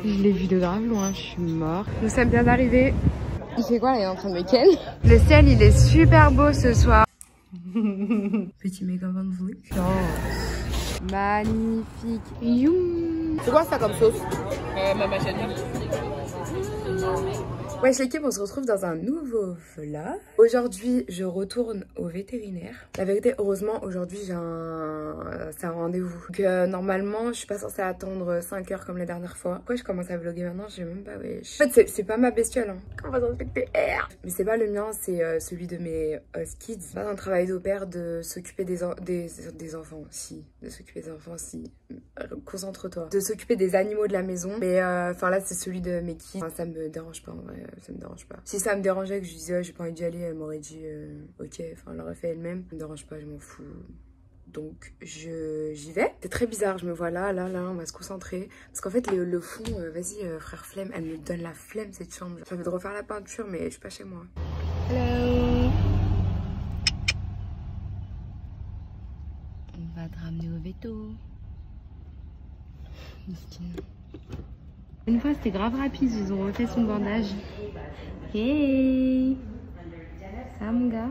Je l'ai vu de grave loin, je suis morte. Nous sommes bien arrivés. Il fait quoi là? Il est en train de me ken. Le ciel il est super beau ce soir. Petit make-up on vous. Oh. Magnifique. Youm. C'est quoi ça comme sauce? Ma machine. Wesh l'équipe, on se retrouve dans un nouveau vlog. Aujourd'hui, je retourne au vétérinaire. La vérité, heureusement, aujourd'hui, c'est un rendez-vous. Donc normalement, je suis pas censée attendre 5 heures comme la dernière fois. Pourquoi je commence à vlogger maintenant? Je sais même pas, wesh. En fait, c'est pas ma bestiole, hein. Comment ça se fait que t'es R? Mais c'est pas le mien, c'est celui de mes kids. C'est pas un travail d'opère de s'occuper des enfants, si. De s'occuper des enfants, si. Concentre-toi. De s'occuper des animaux de la maison. Mais enfin là, c'est celui de mes kids. Enfin, ça me dérange pas en vrai. Ça me dérange pas. Si ça me dérangeait que je disais j'ai pas envie d'y aller, elle m'aurait dit ok, enfin elle l'aurait fait elle-même. Ça me dérange pas, je m'en fous. Donc j'y vais. C'est très bizarre, je me vois là, on va se concentrer. Parce qu'en fait le fond, vas-y frère flemme, elle me donne la flemme cette chambre. J'ai envie de refaire la peinture mais je suis pas chez moi. Hello. On va te ramener au veto. Miskin. Une fois c'était grave rapide, ils ont refait son bandage. Hey, ça va mon gars?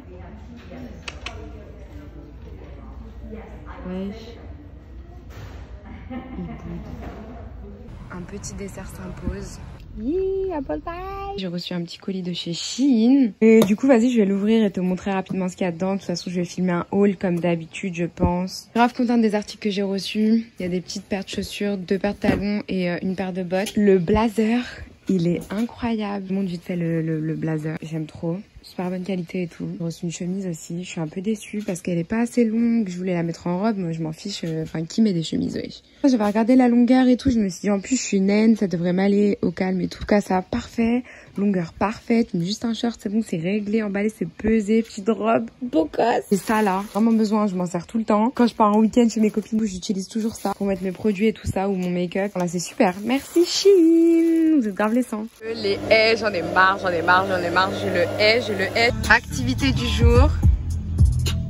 Wesh. Il boude. Un petit dessert s'impose. Apple pie. J'ai reçu un petit colis de chez Shein. Et du coup, vas-y, je vais l'ouvrir et te montrer rapidement ce qu'il y a dedans. De toute façon, je vais filmer un haul comme d'habitude, je pense. Grave contente des articles que j'ai reçus. Il y a des petites paires de chaussures, 2 paires de talons et une paire de bottes. Le blazer, il est incroyable. Je montre vite fait le blazer. J'aime trop. Super bonne qualité et tout. J'ai reçu une chemise aussi. Je suis un peu déçue parce qu'elle est pas assez longue. Je voulais la mettre en robe. Moi, je m'en fiche. Enfin, qui met des chemises, wesh. J'avais regardé la longueur et tout. Je me suis dit, en plus, je suis naine. Ça devrait m'aller au calme et tout. En tout cas, ça, parfait. Longueur parfaite. Juste un short, c'est bon, c'est réglé. Emballé, c'est pesé. Petite robe. Beau gosse. C'est ça, là. Vraiment besoin. Je m'en sers tout le temps. Quand je pars en week-end chez mes copines, j'utilise toujours ça pour mettre mes produits et tout ça ou mon make-up. Là, c'est super. Merci, Shein. Vous êtes grave laissant. Les haies, j'en ai marre. J'ai le hais. Activité du jour.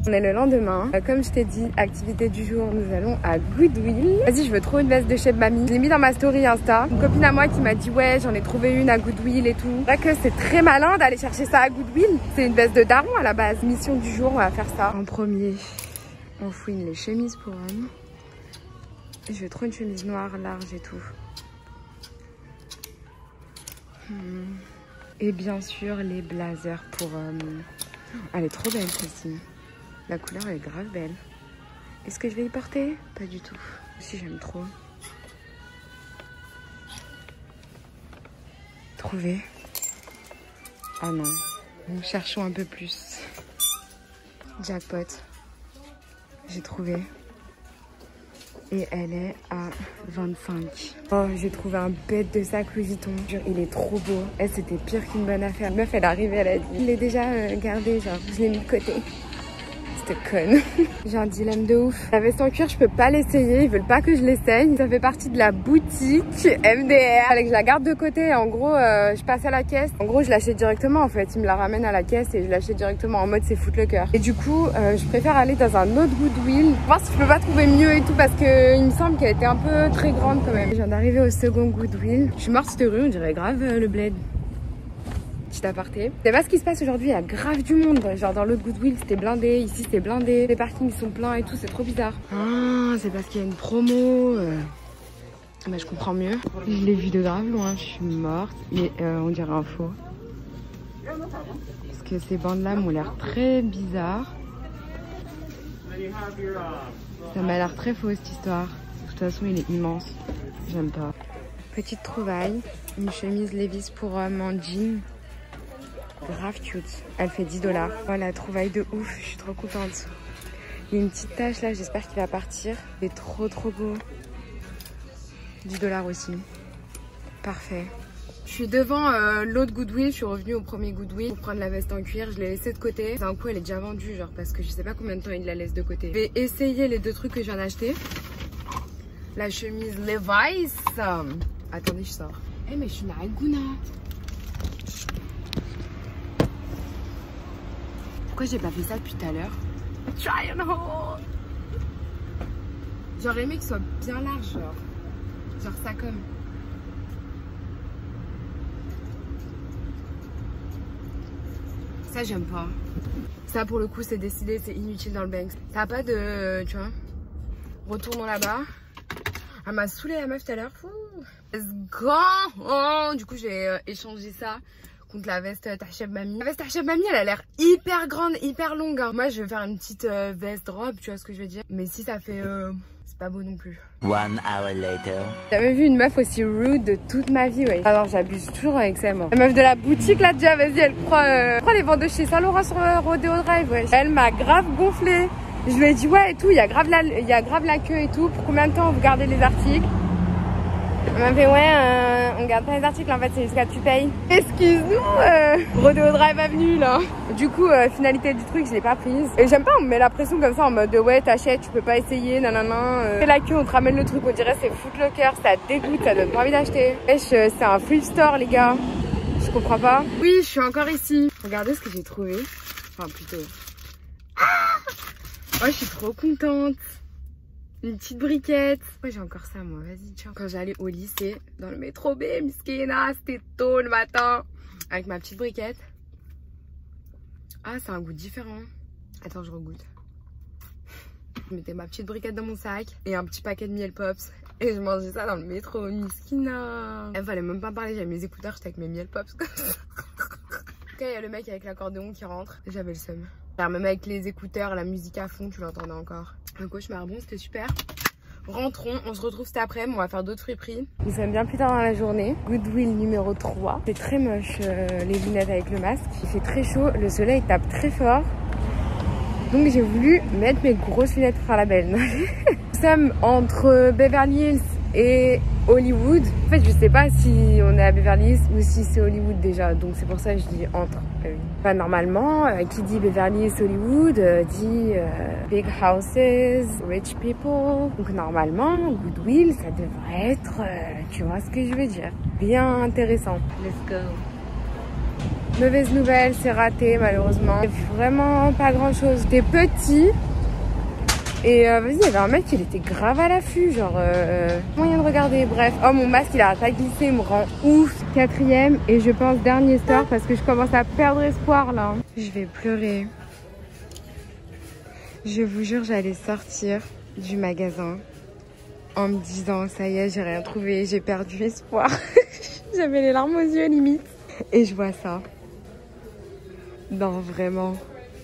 On est le lendemain. Comme je t'ai dit, activité du jour, nous allons à Goodwill. Vas-y, je veux trop une veste de chez Mamie. Je l'ai mis dans ma story Insta. Une copine à moi qui m'a dit ouais, j'en ai trouvé une à Goodwill et tout. C'est vrai que c'est très malin d'aller chercher ça à Goodwill. C'est une veste de daron à la base. Mission du jour, on va faire ça. En premier, on fouine les chemises pour hommes. Je veux trop une chemise noire, large et tout. Et bien sûr, les blazers pour hommes. Elle est trop belle celle-ci. La couleur elle est grave belle. Est-ce que je vais y porter? Pas du tout. Si, j'aime trop. Trouvé. Ah non. Nous cherchons un peu plus. Jackpot. J'ai trouvé. Et elle est à 25. Oh, j'ai trouvé un bête de sac Louis Vuitton. Genre, il est trop beau. Elle, c'était pire qu'une bonne affaire. La meuf, elle est arrivée, elle a dit. Il est déjà gardé, genre, je l'ai mis de côté. C'était conne. J'ai un dilemme de ouf. La veste en cuir, je peux pas l'essayer. Ils veulent pas que je l'essaye. Ça fait partie de la boutique MDR. Fallait que je la garde de côté. En gros, je passe à la caisse. En gros, je l'achète directement en fait. Ils me la ramènent à la caisse et je l'achète directement en mode c'est foutre le cœur. Et du coup, je préfère aller dans un autre Goodwill. Voir si je peux pas trouver mieux et tout parce que il me semble qu'elle était un peu très grande quand même. Je viens d'arriver au second Goodwill. Je suis morte cette rue, on dirait grave le bled. Petit aparté. C'est pas ce qui se passe aujourd'hui, il y a grave du monde. Genre dans l'autre Goodwill c'était blindé, ici c'était blindé. Les parkings sont pleins et tout, c'est trop bizarre. Ah, c'est parce qu'il y a une promo. Mais je comprends mieux. Je l'ai vu de grave loin, je suis morte. Mais on dirait un faux. Parce que ces bandes là m'ont l'air très bizarres. Ça m'a l'air très faux cette histoire. De toute façon il est immense. J'aime pas. Petite trouvaille. Une chemise Levi's pour homme en jean. Grave cute. Elle fait 10 $. Voilà, trouvaille de ouf. Je suis trop contente. Il y a une petite tache là, j'espère qu'il va partir. Il est trop beau. 10 $ aussi. Parfait. Je suis devant l'autre Goodwill. Je suis revenue au premier Goodwill pour prendre la veste en cuir. Je l'ai laissée de côté. D'un coup, elle est déjà vendue, genre parce que je sais pas combien de temps il la laisse de côté. Je vais essayer les 2 trucs que je viens d'acheter. La chemise Levi's. Attendez, je sors. Eh mais je suis Mariguna. Pourquoi j'ai pas fait ça depuis tout à l'heure? Try and hold. J'aurais aimé qu'il soit bien large, genre ça comme. Ça j'aime pas. Ça pour le coup c'est décidé, c'est inutile dans le Banks. T'as pas de, tu vois, retournons là-bas. Elle m'a saoulé la meuf tout à l'heure. Let's go. Oh, du coup j'ai échangé ça contre la veste Tacheb Mami. La veste Tacheb Mami elle a l'air hyper grande, hyper longue. Hein. Moi je vais faire une petite veste robe, tu vois ce que je veux dire. Mais si ça fait... c'est pas beau non plus. 1 hour later. J'avais vu une meuf aussi rude de toute ma vie, ouais. Alors j'abuse toujours avec ça, moi. La meuf de la boutique là déjà, vas-y, elle croit les vendeuses chez Saint Laurent sur Rodeo Drive, ouais. Elle m'a grave gonflé. Je lui ai dit ouais et tout, il y a grave la queue et tout. Pour combien de temps vous gardez les articles? Elle m'a fait ouais, on garde pas les articles en fait, c'est jusqu'à tu payes. Excuse-nous, Rodeo Drive Avenue là. Du coup, finalité du truc, je l'ai pas prise. Et j'aime pas, on me met la pression comme ça en mode ouais, t'achètes, tu peux pas essayer, nanana. Fais la queue, on te ramène le truc, on dirait c'est Footlocker, ça dégoûte, ça donne pas envie d'acheter. Wesh, c'est un flip store les gars. Je comprends pas. Oui, je suis encore ici. Regardez ce que j'ai trouvé. Enfin plutôt. Oh, je suis trop contente. Une petite briquette. Ouais, j'ai encore ça, moi. Vas-y, tiens. Quand j'allais au lycée, dans le métro B, miskina, c'était tôt le matin. Avec ma petite briquette. Ah, c'est un goût différent. Attends, je regoute. Je mettais ma petite briquette dans mon sac et un petit paquet de miel pops. Et je mangeais ça dans le métro, miskina. Il fallait même pas parler, j'avais mes écouteurs, j'étais avec mes miel pops. Il y a le mec avec l'accordéon qui rentre. J'avais le seum. Même avec les écouteurs, la musique à fond, tu l'entendais encore. Un cauchemar, bon, c'était super. Rentrons, on se retrouve cet après-midi, on va faire d'autres friperies. Nous sommes bien plus tard dans la journée. Goodwill numéro 3. C'est très moche les lunettes avec le masque. Il fait très chaud, le soleil tape très fort. Donc j'ai voulu mettre mes grosses lunettes pour faire la belle. Nous sommes entre Beverly Hills et Hollywood. En fait, je sais pas si on est à Beverly Hills ou si c'est Hollywood déjà. Donc c'est pour ça que je dis entre. Enfin, normalement, qui dit Beverly Hills, Hollywood, dit big houses, rich people. Donc normalement, Goodwill, ça devrait être, tu vois ce que je veux dire, bien intéressant. Let's go. Mauvaise nouvelle, c'est raté malheureusement. Vraiment pas grand chose. C'était petit. Et vas-y, il y avait un mec, il était grave à l'affût, genre moyen de regarder, bref. Oh, mon masque, il a pas glissé, il me rend ouf. 4e et je pense dernier store parce que je commence à perdre espoir là. Je vais pleurer. Je vous jure, j'allais sortir du magasin en me disant ça y est, j'ai rien trouvé, j'ai perdu espoir. J'avais les larmes aux yeux limite. Et je vois ça. Non, vraiment.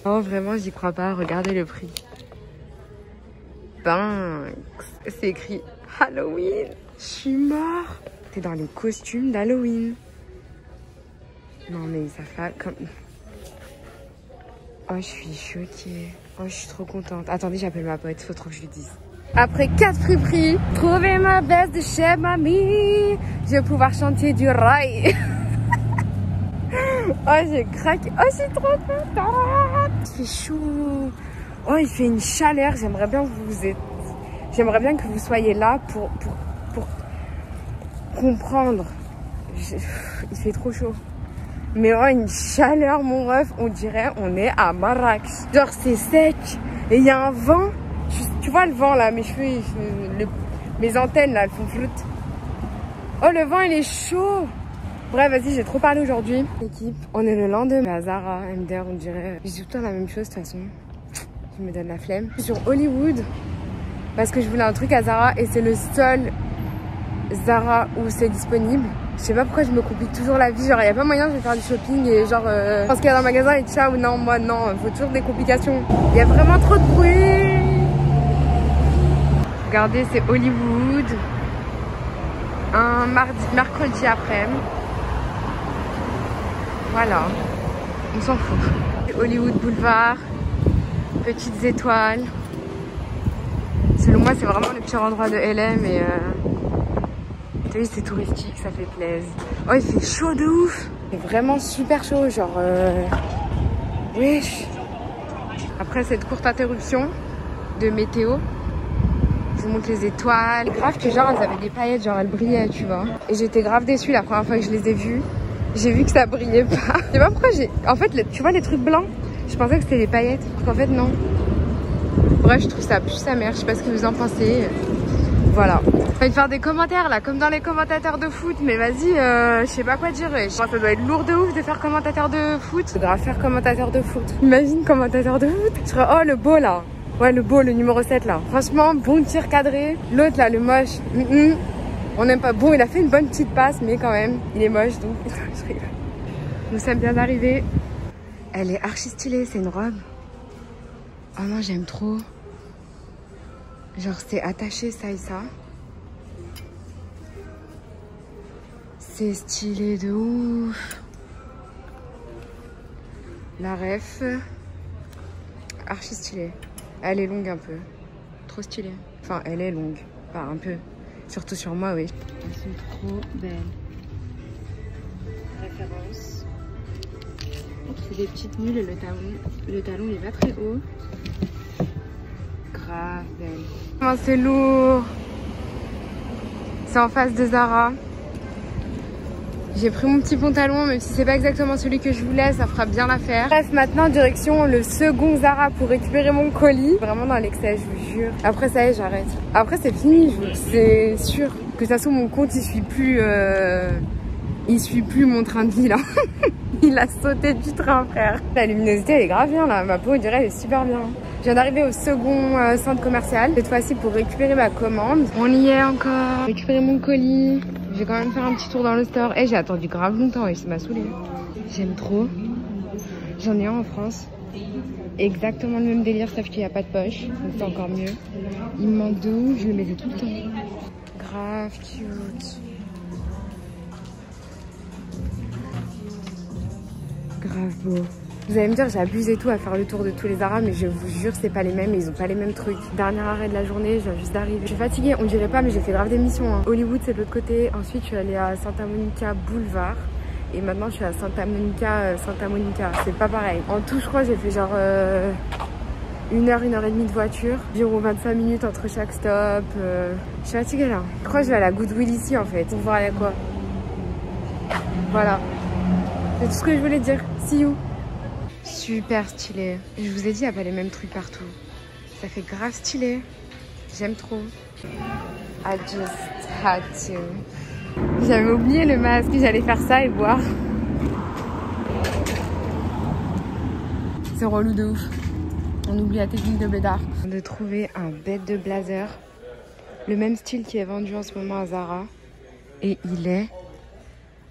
Non, vraiment, j'y crois pas. Regardez le prix. C'est écrit Halloween. Je suis mort. T'es dans les costumes d'Halloween. Non mais ça fait comme... Oh, je suis choquée. Oh, je suis trop contente. Attendez, j'appelle ma pote. Faut trop que je lui dise. Après 4 friperies, trouver ma veste de chez mamie. Je vais pouvoir chanter du rail. Oh, j'ai craqué. Oh, je suis trop contente. Il fait chaud. Oh, il fait une chaleur. J'aimerais bien que vous soyez là pour comprendre. Il fait trop chaud. Mais oh, une chaleur, mon ref. On dirait on est à Marrakech. Genre, c'est sec. Et il y a un vent. Tu vois le vent, là. Mes cheveux, mes antennes, là, elles font flotte. Oh, le vent, il est chaud. Bref, vas-y, j'ai trop parlé aujourd'hui. Équipe, on est le lendemain à Zara, MDR, on dirait. Je dis tout le temps la même chose, de toute façon. Je me donne la flemme. Je suis sur Hollywood parce que je voulais un truc à Zara et c'est le seul Zara où c'est disponible. Je sais pas pourquoi je me complique toujours la vie. Genre, il n'y a pas moyen, je vais faire du shopping et genre, je pense qu'il y a dans le magasin et ciao. Non, moi, non, il faut toujours des complications. Il y a vraiment trop de bruit. Regardez, c'est Hollywood. Un mercredi après-midi. Voilà, on s'en fout. Hollywood Boulevard, petites étoiles. Selon moi, c'est vraiment le pire endroit de LM et tu sais, c'est touristique, ça fait plaisir. Oh, il fait chaud de ouf. C'est vraiment super chaud, genre wesh. Après cette courte interruption de météo, je vous montre les étoiles. Grave que genre elles avaient des paillettes, genre elles brillaient, tu vois. Et j'étais grave déçue la première fois que je les ai vues. J'ai vu que ça brillait pas. Je sais pas pourquoi j'ai... En fait, tu vois les trucs blancs, je pensais que c'était des paillettes. En fait, non. Bref, je trouve ça plus sa mère. Je sais pas ce que vous en pensez. Voilà. J'ai envie de faire des commentaires là, comme dans les commentateurs de foot, mais vas-y, je sais pas quoi dire. Ça doit être lourd de ouf de faire commentateur de foot. Faudra faire commentateur de foot. Imagine commentateur de foot. Je serais, oh le beau là. Ouais, le beau, le numéro 7 là. Franchement, bon tir cadré. L'autre là, le moche. On n'aime pas. Bon, il a fait une bonne petite passe, mais quand même, il est moche donc. Je rigole. Nous sommes bien arrivés. Elle est archi stylée, c'est une robe. Oh non, j'aime trop. Genre, c'est attaché ça et ça. C'est stylé de ouf. La ref. Archi stylée. Elle est longue un peu. Trop stylée. Enfin, elle est longue. Enfin, un peu. Surtout sur moi, oui. Elles sont trop belles. Référence. C'est des petites mules. Le talon il est pas très haut. Grave belle. Oh, c'est lourd. C'est en face de Zara. J'ai pris mon petit pantalon, même si c'est pas exactement celui que je voulais, ça fera bien l'affaire. Bref, maintenant direction le second Zara pour récupérer mon colis. Vraiment dans l'excès, je vous jure. Après ça y est, j'arrête. Après c'est fini, c'est sûr. Que ça soit mon compte, il suit plus mon train de vie là. Il a sauté du train, frère. La luminosité elle est grave bien là, ma peau on dirait elle est super bien. Je viens d'arriver au second centre commercial, cette fois-ci pour récupérer ma commande. On y est encore. Récupérer mon colis. Je vais quand même faire un petit tour dans le store. Et j'ai attendu grave longtemps et ça m'a saoulé. J'aime trop. J'en ai un en France. Exactement le même délire, sauf qu'il n'y a pas de poche. Donc c'est encore mieux. Il me manque de ouf, je le mettais tout le temps. Grave cute. Grave beau. Vous allez me dire, j'abuse et tout à faire le tour de tous les Zara, mais je vous jure, c'est pas les mêmes, ils ont pas les mêmes trucs. Dernier arrêt de la journée, je viens juste d'arriver. Je suis fatiguée, on dirait pas, mais j'ai fait grave d'émissions. Hein. Hollywood, c'est de l'autre côté. Ensuite, je suis allée à Santa Monica Boulevard. Et maintenant, je suis à Santa Monica. C'est pas pareil. En tout, je crois, j'ai fait genre 1 heure, 1 heure et demie de voiture. Environ 25 minutes entre chaque stop. Je suis fatiguée là. Je crois que je vais à la Goodwill ici en fait, pour voir il y a quoi. Voilà. C'est tout ce que je voulais dire. See you. Super stylé. Je vous ai dit, il n'y a pas les mêmes trucs partout. Ça fait grave stylé. J'aime trop. I just had to. J'avais oublié le masque. J'allais faire ça et boire. C'est relou de ouf. On oublie la technique de blédard. On vient de trouver un bête de blazer. Le même style qui est vendu en ce moment à Zara. Et il est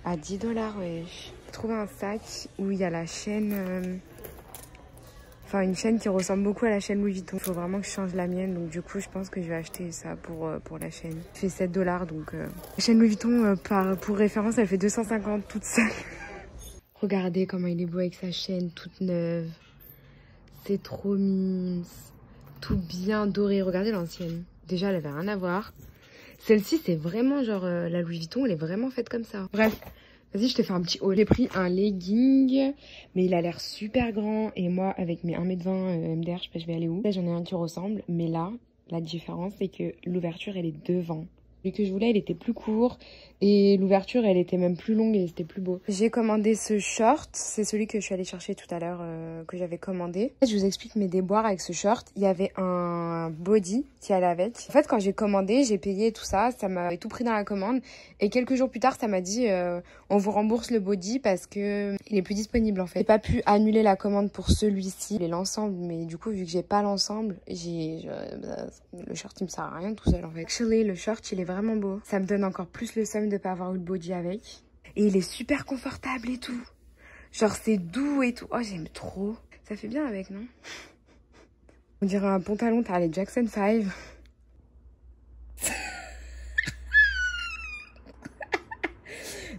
à 10 $, wesh. J'ai trouvé un sac où il y a la chaîne... Enfin, une chaîne qui ressemble beaucoup à la chaîne Louis Vuitton. Il faut vraiment que je change la mienne. Donc du coup, je pense que je vais acheter ça pour la chaîne. Ça fait 7 $. Donc la chaîne Louis Vuitton, pour référence, elle fait 250 toute seule. Regardez comment il est beau avec sa chaîne toute neuve. C'est trop mignon. Tout bien doré. Regardez l'ancienne. Déjà, elle avait rien à voir. Celle-ci, c'est vraiment genre... la Louis Vuitton, elle est vraiment faite comme ça. Bref. Vas-y, je te fais un petit haul. J'ai pris un legging, mais il a l'air super grand. Et moi, avec mes 1 m 20 MDR, je sais pas je vais aller où. Là, j'en ai un qui ressemble. Mais là, la différence, c'est que l'ouverture, elle est devant. Celui que je voulais, il était plus court. Et l'ouverture, elle était même plus longue et c'était plus beau. J'ai commandé ce short. C'est celui que je suis allée chercher tout à l'heure, que j'avais commandé. Je vous explique mes déboires avec ce short. Il y avait un body qui allait avec. En fait, quand j'ai commandé, j'ai payé tout ça. Ça m'avait tout pris dans la commande. Et quelques jours plus tard, ça m'a dit on vous rembourse le body parce que il est plus disponible en fait. J'ai pas pu annuler la commande pour celui-ci. Et l'ensemble, mais du coup, vu que j'ai pas l'ensemble, le short, il me sert à rien tout seul en fait. Actually, le short, il est vraiment beau. Ça me donne encore plus le seum de pas avoir eu le body avec. Et il est super confortable et tout. Genre c'est doux et tout. Oh j'aime trop. Ça fait bien avec, non? On dirait un pantalon, t'as les Jackson 5.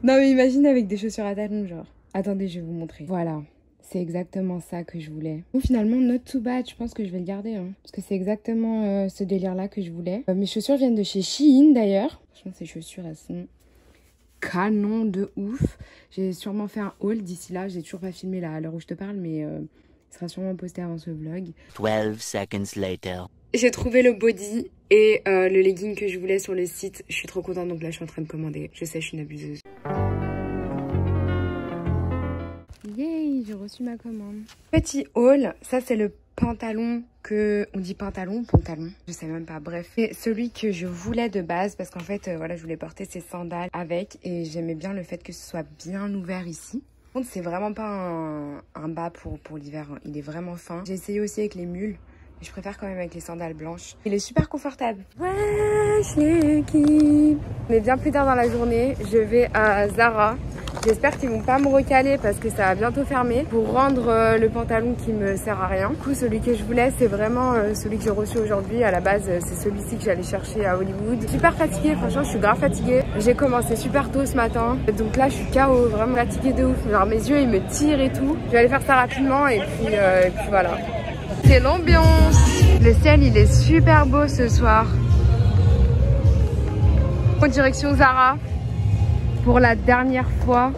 Non mais imagine avec des chaussures à talons genre. Attendez, je vais vous montrer. Voilà. C'est exactement ça que je voulais. Bon, finalement, not too bad. Je pense que je vais le garder. Hein, parce que c'est exactement ce délire-là que je voulais. Mes chaussures viennent de chez Shein, d'ailleurs. Franchement, ces chaussures, elles sont canon de ouf. J'ai sûrement fait un haul d'ici là. J'ai toujours pas filmé là, à l'heure où je te parle. Mais il sera sûrement posté avant ce vlog. 12 seconds later. J'ai trouvé le body et le legging que je voulais sur le site. Je suis trop contente. Donc là, je suis en train de commander. Je sais, je suis une abuseuse. Yay, j'ai reçu ma commande. Petit haul, ça c'est le pantalon on dit pantalon, je sais même pas, bref. C'est celui que je voulais de base parce qu'en fait, voilà, je voulais porter ces sandales avec et j'aimais bien le fait que ce soit bien ouvert ici. Par contre, c'est vraiment pas un bas pour l'hiver, hein. Il est vraiment fin. J'ai essayé aussi avec les mules. Je préfère quand même avec les sandales blanches. Il est super confortable. Wesh l'équipe. On est bien plus tard dans la journée. Je vais à Zara. J'espère qu'ils vont pas me recaler parce que ça va bientôt fermer pour rendre le pantalon qui me sert à rien. Du coup, celui que je voulais, c'est vraiment celui que j'ai reçu aujourd'hui. À la base, c'est celui-ci que j'allais chercher à Hollywood. Super fatiguée, franchement, je suis grave fatiguée. J'ai commencé super tôt ce matin. Donc là, je suis KO, vraiment fatiguée de ouf. Genre mes yeux, ils me tirent et tout. Je vais aller faire ça rapidement et puis voilà. C'est l'ambiance. Le ciel, il est super beau ce soir. En direction Zara pour la dernière fois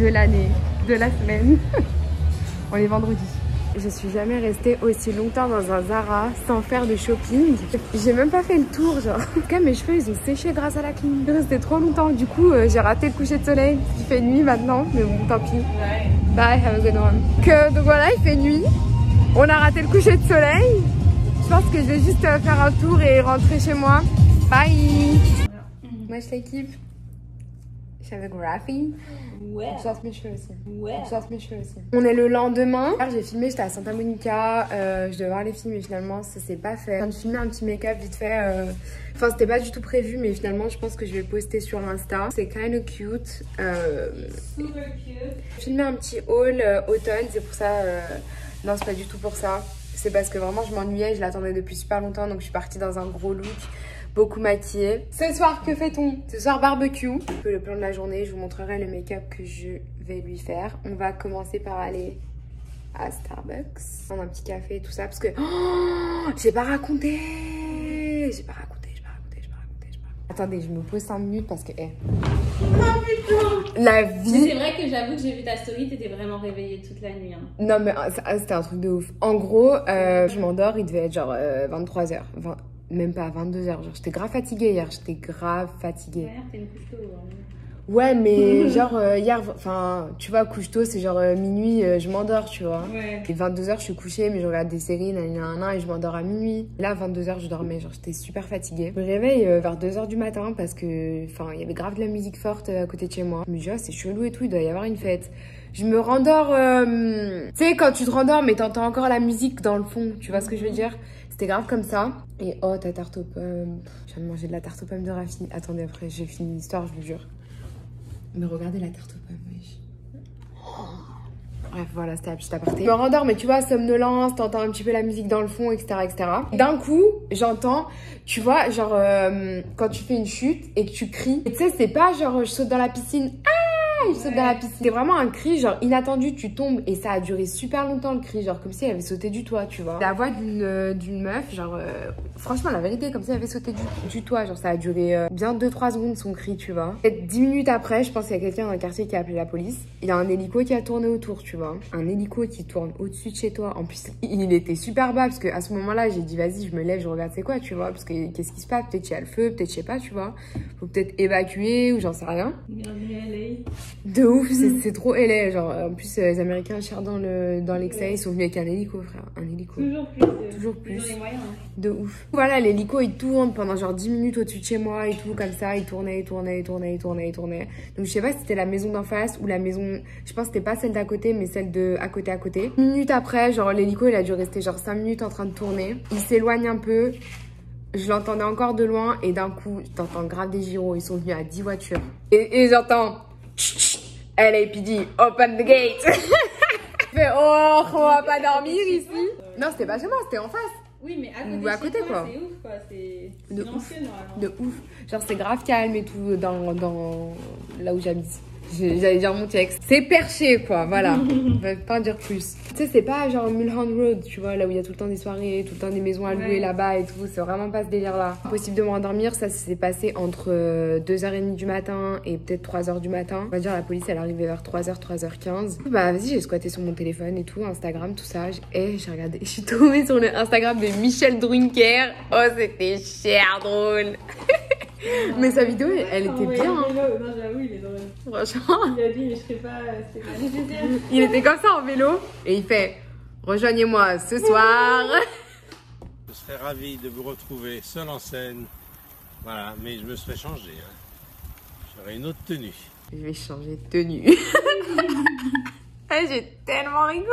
de l'année, de la semaine. On est vendredi. Je suis jamais restée aussi longtemps dans un Zara sans faire de shopping. J'ai même pas fait le tour, genre. En tout cas, mes cheveux, ils ont séché grâce à la clim. Je suis restée trop longtemps. Du coup, j'ai raté le coucher de soleil. Il fait nuit maintenant, mais bon, tant pis. Bye, have a good one. Donc voilà, il fait nuit. On a raté le coucher de soleil. Je pense que je vais juste faire un tour et rentrer chez moi. Bye. Wesh l'équipe. Je suis avec Rafi. Ouais. Je chasse mes cheveux aussi. Ouais. Je chasse mes cheveux aussi. On est le lendemain. J'ai filmé, j'étais à Santa Monica. Je devais voir les films, mais finalement, ça s'est pas fait. Je viens de filmer un petit make-up vite fait. Enfin, c'était pas du tout prévu, mais finalement, je pense que je vais poster sur Insta. C'est kind of cute. Super cute. Filmer un petit haul automne, c'est pour ça. Non, c'est pas du tout pour ça. C'est parce que vraiment, je m'ennuyais. Je l'attendais depuis super longtemps, donc je suis partie dans un gros look. Beaucoup maquillée. Ce soir, que fait-on? Ce soir, barbecue. Un peu le plan de la journée, je vous montrerai le make-up que je vais lui faire. On va commencer par aller à Starbucks, prendre un petit café et tout ça, parce que j'ai pas raconté. Attendez, je me pose 5 minutes parce que oh putain, la vie. C'est vrai que j'avoue que j'ai vu ta story, t'étais vraiment réveillée toute la nuit. Hein. Non mais c'était un truc de ouf. En gros, je m'endors, il devait être genre 23h. Même pas à 22h, genre j'étais grave fatiguée hier, j'étais grave fatiguée. Ouais, t'es une couche tôt. Ouais, mais genre hier, enfin, tu vois, couche tôt, c'est genre minuit, je m'endors, tu vois. Ouais. Et 22h, je suis couchée, mais je regarde des séries, et je m'endors à minuit. Là, 22h, je dormais, genre j'étais super fatiguée. Je me réveille vers 2h du matin parce que, enfin, il y avait grave de la musique forte à côté de chez moi. Je me dis, oh, c'est chelou et tout, il doit y avoir une fête. Je me rendors, tu sais, quand tu te rendors, mais t'entends encore la musique dans le fond, tu vois ce que je veux dire? C'était grave comme ça. Et oh, ta tarte aux pommes. Je viens de manger de la tarte aux pommes de Rafi. Attendez, après, j'ai fini l'histoire, je vous jure. Mais regardez la tarte aux pommes, wesh. Bref, voilà, c'était la petite aparté. Je me rendors, mais tu vois, somnolence, t'entends un petit peu la musique dans le fond, etc., etc. D'un coup, j'entends, tu vois, genre, quand tu fais une chute et que tu cries. Et tu sais, c'est pas genre, je saute dans la piscine. Il saute dans la piscine. C'est vraiment un cri genre inattendu, tu tombes et ça a duré super longtemps le cri, genre comme si elle avait sauté du toit, tu vois. La voix d'une meuf, genre franchement la vérité, comme si elle avait sauté du toit, genre ça a duré bien 2-3 secondes son cri, tu vois. Peut-être 10 minutes après, je pense qu'il y a quelqu'un dans le quartier qui a appelé la police. Il y a un hélico qui a tourné autour, tu vois. Un hélico qui tourne au-dessus de chez toi. En plus, il était super bas parce que à ce moment-là, j'ai dit vas-y, je me lève, je regarde c'est quoi, tu vois, parce que qu'est-ce qui se passe? Peut-être qu'il y a le feu, peut-être je sais pas, tu vois. Faut peut-être évacuer ou j'en sais rien. De ouf, c'est trop LA, genre en plus les Américains cherchent dans l'excès, ils sont venus avec un hélico, frère, un hélico. Toujours plus. Les moyens, hein. De ouf. Voilà, l'hélico il tourne pendant genre 10 minutes au-dessus de chez moi et tout, comme ça, il tournait. Donc je sais pas si c'était la maison d'en face ou la maison, je pense que c'était pas celle d'à côté, mais celle de à côté. Une minute après, genre l'hélico il a dû rester genre 5 minutes en train de tourner. Il s'éloigne un peu. Je l'entendais encore de loin et d'un coup, t'entends grave des gyros, ils sont venus à 10 voitures. Et j'entends LAPD, open the gate. Je fais, oh, on va pas dormir ici. Non, c'était pas chez moi, c'était en face. Oui, mais ou à côté, quoi. C'est ouf, quoi. C'est de ouf. Normalement. De ouf. Genre, c'est grave calme et tout dans là où j'habite. J'allais dire mon texte. C'est perché, quoi, voilà. On va pas en dire plus. Tu sais, c'est pas genre Mulholland Road, tu vois, là où il y a tout le temps des soirées, tout le temps des maisons à louer là-bas et tout. C'est vraiment pas ce délire-là. Impossible de m'endormir, ça s'est passé entre 2h30 du matin et peut-être 3h du matin. On va dire, la police, elle arrivait vers 3h, 3h15. Bah, vas-y, j'ai squatté sur mon téléphone et tout, Instagram, tout ça. Et j'ai regardé, je suis tombée sur le Instagram de Michel Drunker. Oh, c'était cher drôle. Mais sa vidéo, elle était bien. Hein. Non, j'avoue, il est drôle. Franchement. Il a dit, mais je sais pas, c'est pas nécessaire. Il était comme ça en vélo et il fait Rejoignez-moi ce soir. Je serais ravi de vous retrouver seul en scène. Voilà, mais je me serais changé. Hein. J'aurais une autre tenue. Je vais changer de tenue. J'ai tellement rigolé.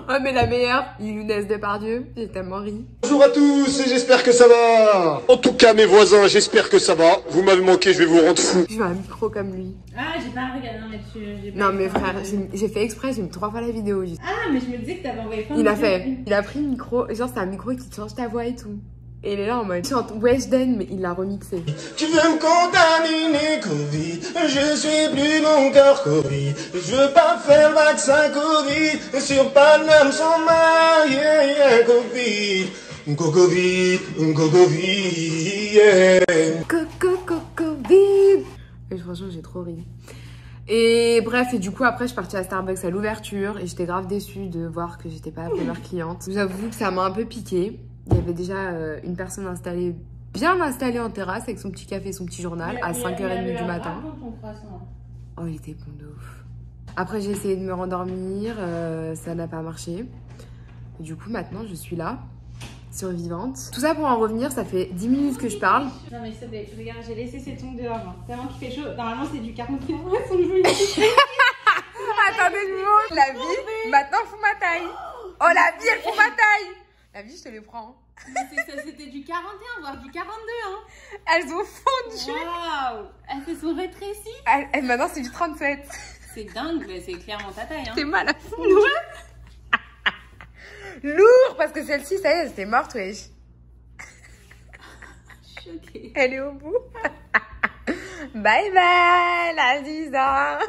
Oh mais la meilleure, Ilounès Depardieu, j'ai tellement ri. Bonjour à tous, j'espère que ça va. En tout cas mes voisins, j'espère que ça va. Vous m'avez manqué, je vais vous rendre fou. Je veux un micro comme lui. Ah, j'ai pas regardé, non mais Non mais frère, j'ai fait exprès, j'ai mis 3 fois la vidéo. Ah, mais je me disais que t'avais envoyé plein Il a pris le micro, genre c'est un micro qui te change ta voix et tout. Et il est là en mode chante Weshden, mais il l'a remixé. Tu veux me contaminer Covid, je suis plus mon cœur Covid. Je veux pas faire le vaccin Covid, sur Paname sans maille, yeah, Covid. Covid, Covid, yeah. Covid. Et franchement j'ai trop ri. Et bref, et du coup après je suis partie à Starbucks à l'ouverture et j'étais grave déçue de voir que j'étais pas la première cliente. J'avoue que ça m'a un peu piqué. Il y avait déjà une personne installée, bien installée en terrasse avec son petit café et son petit journal à 5h30 du matin. Oh, il était bon de ouf. Après, j'ai essayé de me rendormir, ça n'a pas marché. Et du coup, maintenant, je suis là, survivante. Tout ça pour en revenir, ça fait 10 minutes que je parle. Non mais ça, regarde, j'ai laissé ces tons dehors. Hein. Tellement qu'il fait chaud. Normalement, c'est du 41. Ouais, son joli. Attendez, je vous montre. La vie, maintenant, fout ma taille. Oh, la vie, elle fout ma taille. La vie, je te les prends. C'était du 41, voire du 42. Hein. Elles ont fondu. Waouh. Elles se sont rétrécies. Maintenant, c'est du 37. C'est dingue, mais c'est clairement ta taille. Hein. T'es mal à fond. Lourd, parce que celle-ci, ça y est, c'était morte, wesh. Choquée. Elle est au bout. Bye bye, la Ziza.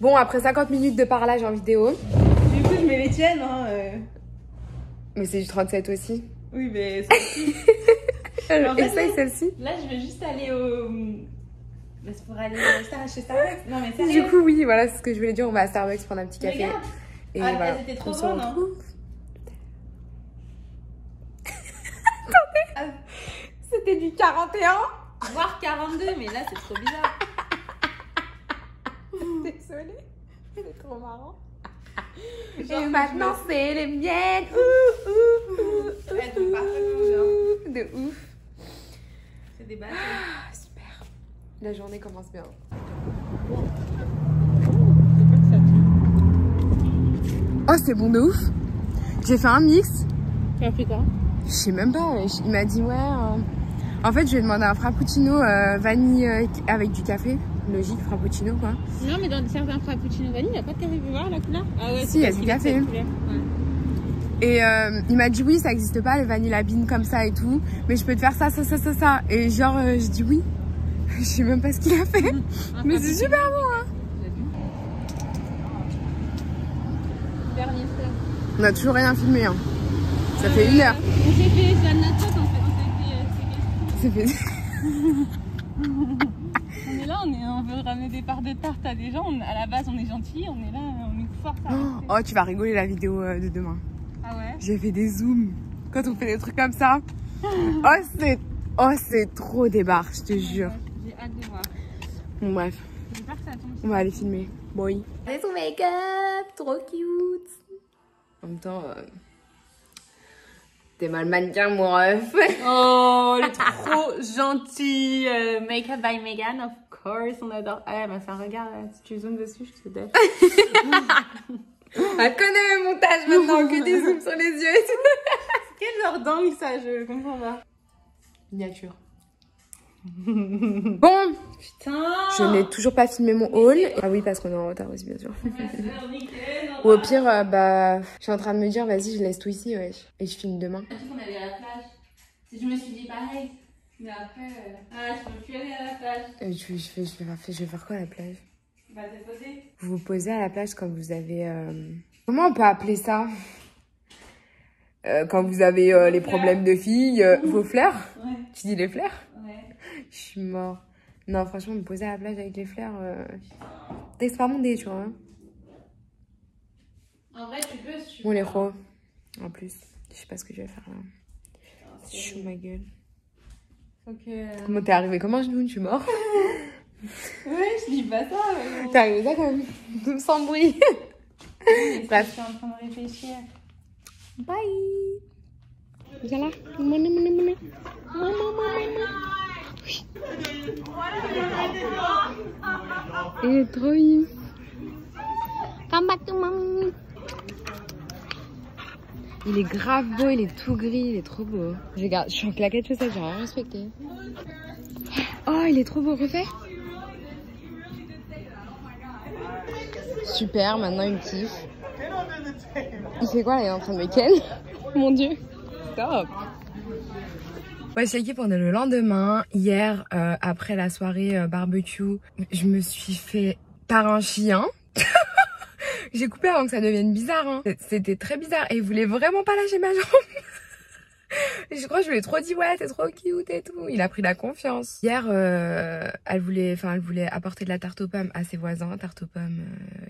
Bon, après 50 minutes de parlage en vidéo. Du coup, je mets les tiennes. Hein, Mais c'est du 37 aussi. Oui, mais celle-ci. Essaye celle-ci. Là, je vais juste aller au... Bah, c'est pour aller chez Starbucks. Non, mais sérieux. Du coup, oui, voilà, c'est ce que je voulais dire. On va à Starbucks prendre un petit café. Regarde. Et Ah, voilà, elles étaient trop on se bonnes, retrouve. Attendez. C'était du 41. Voire 42, mais là, c'est trop bizarre. Désolée. C'est trop marrant. Genre, et maintenant, c'est les miennes. Elles sont parfaitement bien. De ouf. C'est des bases. Ah, super. La journée commence bien. Oh, c'est bon de ouf. J'ai fait un mix. Tu as fait quoi? Je sais même pas. Il m'a dit, ouais. En fait, je lui ai demandé un frappuccino vanille avec du café. Logique, frappuccino, quoi. Non, mais dans certains frappuccino vanille, il n'y a pas de café. Vous voir la couleur? Ah ouais, si, il y a du café. Ouais. Et il m'a dit, oui, ça n'existe pas, les vanilles à bean comme ça et tout. Mais je peux te faire ça. Et genre, je dis oui. Je sais même pas ce qu'il a fait. Mais c'est super bon, hein. Dernier soir. On a toujours rien filmé, hein. Ça fait 1 heure. On s'est fait de la nature en fait. Ça fait... On est là, on veut ramener des parts de tarte à des gens. À la base, on est gentil, on est là, on est fort. Oh, tu vas rigoler la vidéo de demain. Ah ouais? J'ai fait des zooms. Quand on fait des trucs comme ça. Oh, c'est trop des barres, je te jure. J'ai hâte de voir. Bon, bref. J'espère que ça tombe. On va aller filmer. Boy. C'est son make-up, trop cute. En même temps, t'es mal mannequin, mon ref. Oh, elle est trop gentille. Make-up by Megan, of course, on adore. Ah, elle m'a fait un regard là. Si tu zoomes dessus, je te donne. Elle connaît le montage maintenant, que des zooms sur les yeux et tout. Quel genre d'angle ça, je comprends pas. Miniature. Bon, Putain. je n'ai toujours pas filmé mon haul. Ah oui, parce qu'on est en retard aussi, bien sûr. Ou au pire, je suis en train de me dire, vas-y, je laisse tout ici, ouais. Et je filme demain. On a dit qu'on allait à la plage. Je me suis dit pareil. Mais après, je peux plus aller à la plage. Je vais faire quoi à la plage? Bah, t'es posé. Vous vous posez à la plage quand vous avez... Comment on peut appeler ça? Quand vous avez les problèmes de filles, vos fleurs? Ouais. Tu dis les fleurs? Ouais. Je suis mort. Non, franchement, me poser à la plage avec les fleurs, c'est pas mon dé, tu vois. En vrai, tu peux. Bon, les ros. En plus, je sais pas ce que je vais faire là. Je chou ma gueule. Comment t'es arrivé comme un genou? Tu es mort? Ouais, je dis pas ça. T'es arrivé ça quand même, sans bruit. Bref. Je suis en train de réfléchir. Bye. Viens là. Il est trop mignon. Come back to mom. Il est grave beau, il est tout gris, il est trop beau. Regarde, je suis en claquette chaussette, j'ai rien respecté. Oh, il est trop beau, refait. Super, maintenant il me kiffe. Il fait quoi là? Il est en train de me ken. Mon dieu. Stop. Ouais, c'est l'équipe, on est le lendemain. Hier, après la soirée barbecue, je me suis fait par un chien. J'ai coupé avant que ça devienne bizarre. Hein. C'était très bizarre et il voulait vraiment pas lâcher ma jambe. Je crois que je lui ai trop dit ouais t'es trop cute et tout. Il a pris la confiance. Hier elle voulait apporter de la tarte aux pommes à ses voisins. Tarte aux pommes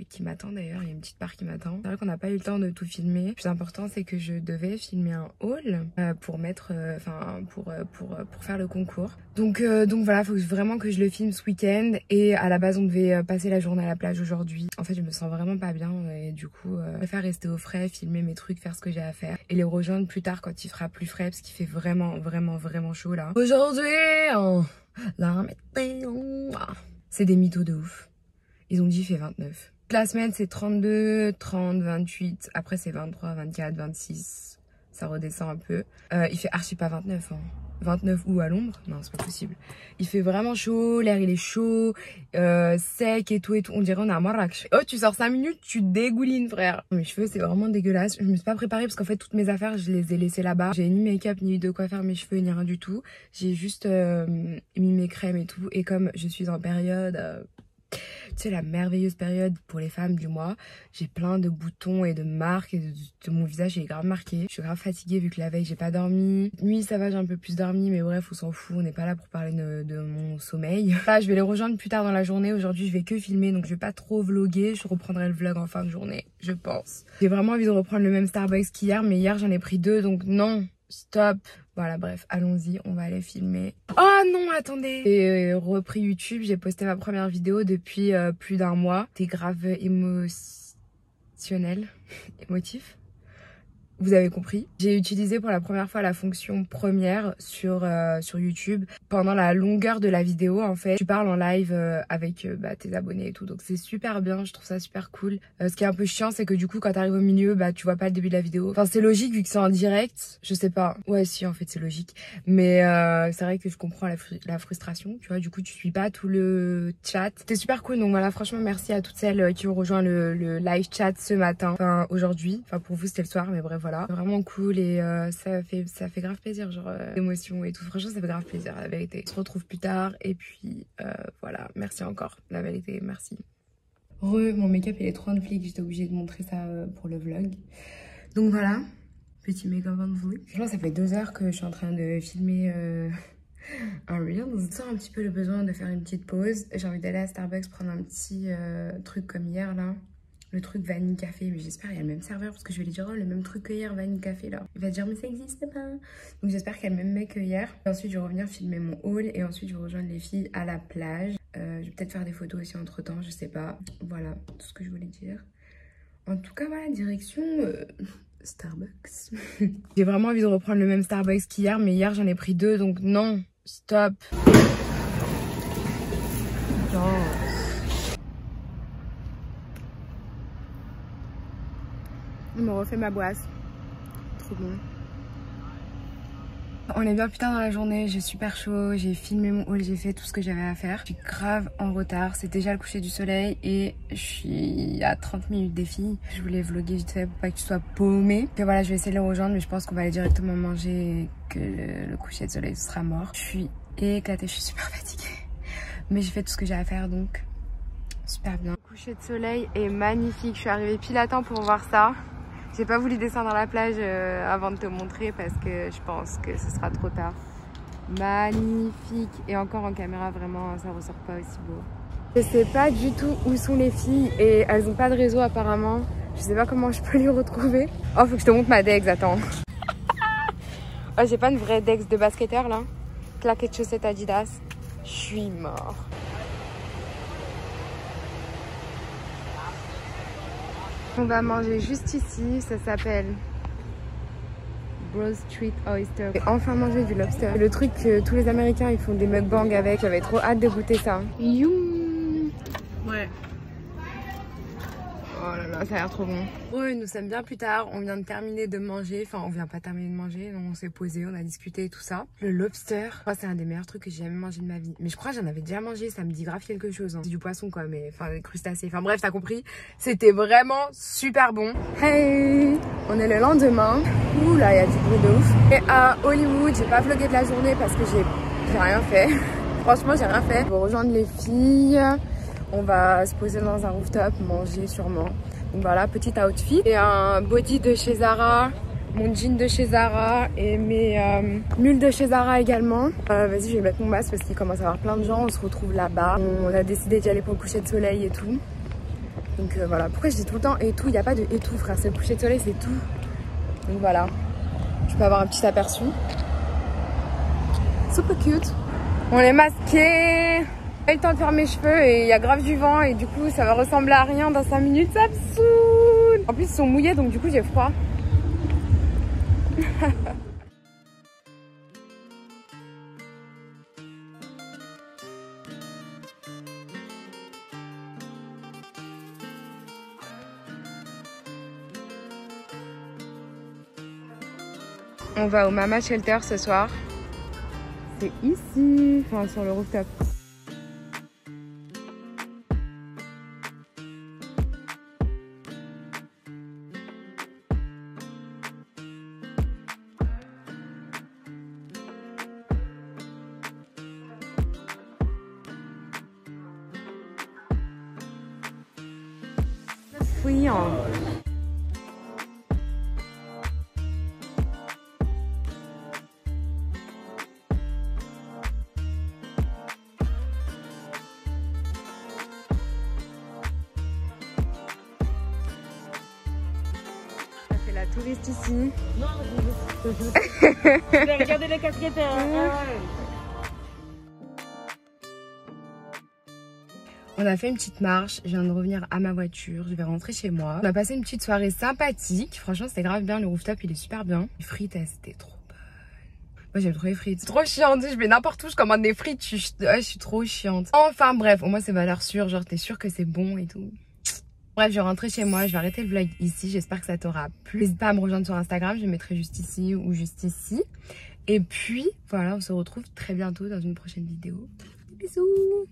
qui m'attend d'ailleurs. Il y a une petite part qui m'attend. C'est vrai qu'on n'a pas eu le temps de tout filmer. Le plus important c'est que je devais filmer un haul pour mettre pour faire le concours. Donc voilà, faut vraiment que je le filme ce week-end. Et à la base on devait passer la journée à la plage aujourd'hui. En fait je me sens vraiment pas bien et du coup je préfère rester au frais, filmer mes trucs, faire ce que j'ai à faire et les rejoindre plus tard quand il fera plus frais parce qu'il fait vraiment chaud là. Aujourd'hui, la météo, c'est des mythos de ouf. Ils ont dit il fait 29. La semaine c'est 32, 30, 28, après c'est 23, 24, 26. Ça redescend un peu. Il fait archi pas 29 hein. 29 où à l'ombre? Non, c'est pas possible. Il fait vraiment chaud, l'air il est chaud, sec et tout. On dirait on est à Marrakech. Oh, tu sors 5 minutes, tu dégoulines, frère. Mes cheveux, c'est vraiment dégueulasse. Je me suis pas préparée parce qu'en fait, toutes mes affaires, je les ai laissées là-bas. J'ai ni make-up, ni de quoi faire mes cheveux, ni rien du tout. J'ai juste mis mes crèmes et tout. Et comme je suis en période... tu sais, la merveilleuse période pour les femmes du mois, j'ai plein de boutons et de marques et de mon visage est grave marqué. Je suis grave fatiguée vu que la veille j'ai pas dormi. Nuit ça va, j'ai un peu plus dormi mais bref on s'en fout, on n'est pas là pour parler de mon sommeil. Là je vais les rejoindre plus tard dans la journée. Aujourd'hui je vais que filmer donc je vais pas trop vlogger. Je reprendrai le vlog en fin de journée je pense. J'ai vraiment envie de reprendre le même Starbucks qu'hier mais hier j'en ai pris 2 donc non. Stop. Voilà, bref, allons-y, on va aller filmer. Oh non, attendez. J'ai repris YouTube, j'ai posté ma première vidéo depuis plus d'un mois. C'était grave émotionnel, émotif. Vous avez compris. J'ai utilisé pour la première fois la fonction première sur YouTube. Pendant la longueur de la vidéo, en fait, tu parles en live avec tes abonnés et tout. Donc c'est super bien, je trouve ça super cool. Ce qui est un peu chiant, c'est que du coup, quand t'arrives au milieu, tu vois pas le début de la vidéo. Enfin, c'est logique vu que c'est en direct. Je sais pas. Ouais, si, en fait, c'est logique. Mais c'est vrai que je comprends la frustration, tu vois. Du coup, tu suis pas tout le chat. C'était super cool. Donc voilà, franchement, merci à toutes celles qui ont rejoint le live chat ce matin. Enfin, aujourd'hui. Enfin, pour vous, c'était le soir, mais bref, voilà. Vraiment cool et ça fait grave plaisir, genre émotion et tout. Franchement, ça fait grave plaisir, la vérité. On se retrouve plus tard et puis voilà, merci encore, la vérité, merci. Mon make-up il est trop on flic, j'étais obligée de montrer ça pour le vlog. Donc voilà, petit make-up on flic. Franchement, ça fait 2 heures que je suis en train de filmer un reel. Je sens un petit peu le besoin de faire une petite pause. J'ai envie d'aller à Starbucks prendre un petit truc comme hier là. Le truc vanille café, mais j'espère qu'il y a le même serveur parce que je vais lui dire oh le même truc que hier vanille café là. Il va dire mais ça existe pas. Donc j'espère qu'il y a le même mec que hier. Et ensuite je vais revenir filmer mon haul et ensuite je vais rejoindre les filles à la plage. Je vais peut-être faire des photos aussi entre temps, je sais pas. Voilà tout ce que je voulais dire. En tout cas voilà, direction Starbucks. J'ai vraiment envie de reprendre le même Starbucks qu'hier mais hier j'en ai pris 2 donc non, stop. Non. On me refait ma boisse. Trop bon. On est bien plus tard dans la journée, j'ai super chaud, j'ai filmé mon haul, j'ai fait tout ce que j'avais à faire. Je suis grave en retard, c'est déjà le coucher du soleil et je suis à 30 minutes des filles. Je voulais vlogger vite fait pour pas que tu sois paumé. Puis voilà, je vais essayer de les rejoindre mais je pense qu'on va aller directement manger et que le coucher de soleil sera mort. Je suis éclatée, je suis super fatiguée. Mais j'ai fait tout ce que j'ai à faire donc super bien. Le coucher de soleil est magnifique, je suis arrivée pile à temps pour voir ça. J'ai pas voulu descendre à la plage avant de te montrer parce que je pense que ce sera trop tard. Magnifique. Et encore en caméra, vraiment, ça ressort pas aussi beau. Je sais pas du tout où sont les filles et elles ont pas de réseau apparemment. Je sais pas comment je peux les retrouver. Oh, faut que je te montre ma Dex, attends. Oh, j'ai pas une vraie Dex de basketteur là. Claquette chaussettes Adidas. Je suis mort. On va manger juste ici, ça s'appelle Broad Street Oyster. J'ai enfin mangé du lobster. Le truc que tous les Américains ils font des mukbangs avec. J'avais trop hâte de goûter ça. Youm. Ouais. Oh là là, ça a l'air trop bon. Ouais, nous sommes bien plus tard. On vient de terminer de manger. Enfin, on vient pas terminer de manger. Donc on s'est posé, on a discuté et tout ça. Le lobster, c'est un des meilleurs trucs que j'ai jamais mangé de ma vie. Mais je crois que j'en avais déjà mangé. Ça me dit grave quelque chose. Hein. C'est du poisson quoi, mais enfin des crustacés. Enfin bref, t'as compris. C'était vraiment super bon. Hey, on est le lendemain. Ouh là, il y a du bruit de ouf. Et à Hollywood, j'ai pas vlogué de la journée parce que j'ai rien fait. Franchement, j'ai rien fait. Je vais rejoindre les filles. On va se poser dans un rooftop, manger sûrement. Donc voilà, petit outfit. Et un body de chez Zara, mon jean de chez Zara et mes mules de chez Zara également. Vas-y, je vais mettre mon masque parce qu'il commence à y avoir plein de gens. On se retrouve là-bas. On a décidé d'y aller pour le coucher de soleil et tout. Donc voilà, pourquoi je dis tout le temps et tout? Il n'y a pas de et tout, frère. C'est le coucher de soleil, c'est tout. Donc voilà, je peux avoir un petit aperçu. Super cute. On est masqués. J'ai eu le temps de faire mes cheveux et il y a grave du vent et du coup ça va ressembler à rien dans 5 minutes, ça me saoule. En plus ils sont mouillés donc du coup j'ai froid. On va au Mama Shelter ce soir. C'est ici, enfin sur le rooftop. Fouillant. Ça fait la touriste ici. Non, je vais regarder les casquettes. On a fait une petite marche, je viens de revenir à ma voiture, je vais rentrer chez moi. On a passé une petite soirée sympathique, franchement c'était grave bien, le rooftop il est super bien. Les frites, c'était trop bonne. Moi j'aime trop les frites. C'est trop chiant, je vais n'importe où, je commande des frites, je suis trop chiante. Enfin bref, au moins c'est valeur sûre, genre t'es sûr que c'est bon et tout. Bref, je vais rentrer chez moi, je vais arrêter le vlog ici, j'espère que ça t'aura plu. N'hésite pas à me rejoindre sur Instagram, je le mettrai juste ici ou juste ici. Et puis voilà, on se retrouve très bientôt dans une prochaine vidéo. Bisous.